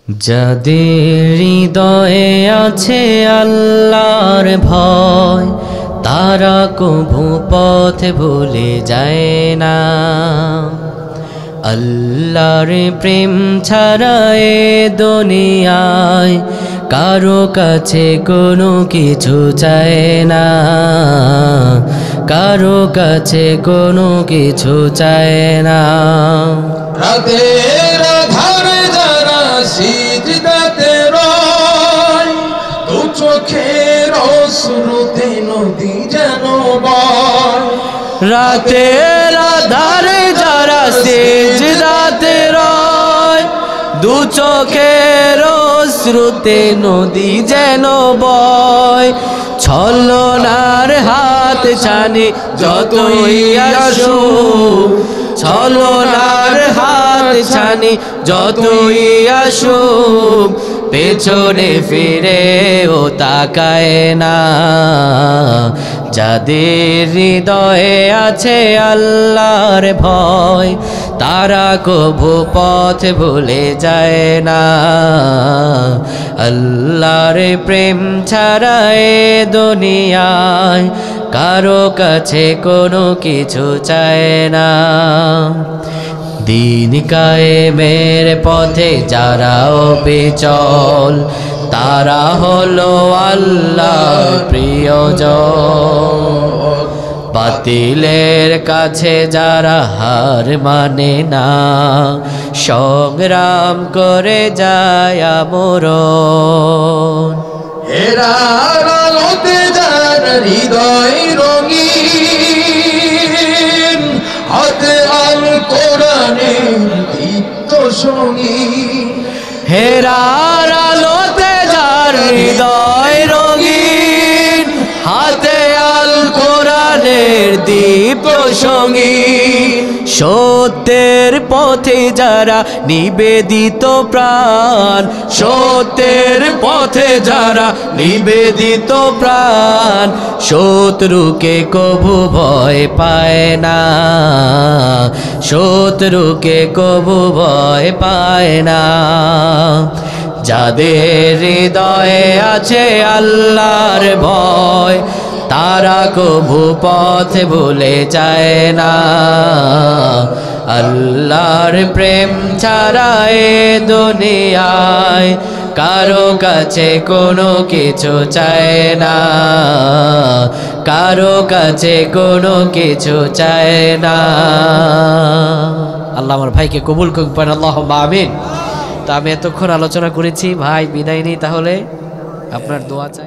যাদের হৃদয়ে আছে আল্লাহর ভয়, তারা কভু পথ ভুলে যায় না। আল্লাহর প্রেম ছাড়া এ দুনিয়ায় কারো কাছে কোনো কিছু চায় না, কারো কাছে কোনো কিছু চায় না। রাতের আধারে যারা সিজদাতে রয়, দু চোখের অশ্রুতে নদী যেন বয়। রাতের আধারে যারা সিজদাতে রয়, দু চোখের অশ্রুতে নদী যেন বয়। ছলনার হাত ছানি যতই আসুক, ছলনার হাত ছানি যতই আসুক, পেছনে ফিরেও তাকায় না। যাদের হৃদয়ে আছে আল্লাহর ভয়, তারা কভু পথ ভুলে যায় না। আল্লাহর প্রেম ছাড়া এ দুনিয়ায় কারো কাছে কোনো কিছু চায় না। দিন কায়েমের পথে যারা অবিচল, তারা হলো আল্লাহর প্রিয়জন। বাতিলের কাছে যারা হার মানে না, সংগ্রাম করে যায় আমরণ। হেরার আলোতে যার হৃদয় রঙিন, হাতে আল কোরআনের দীপ্ত সঙ্গীন। হেরার আলোতে যার হৃদয় রঙিন, হাতে আল কোরআনের দীপ্ত সঙ্গীন। সত্যের পথে যারা নিবেদিত প্রাণ, সত্যের পথে যারা নিবেদিত প্রাণ, শত্রুকে কভু ভয় পায় না, শত্রুকে কভু ভয় পায় না। যাদের হৃদয়ে আছে আল্লাহর ভয়, তারা কভু পথ ভুলে যায় না। আল্লাহর প্রেম ছাড়া এ দুনিয়ায় কারো কাছে কোনো কিছু চায় না, কারো কাছে কোনো কিছু চায় না। আল্লাহ আমার ভাইকে কবুল করবেন, আল্লাহুম্মা আমিন। তা আমি এতক্ষণ আলোচনা করেছি, ভাই বিদায় নেই, তাহলে আপনার দোয়া চাই।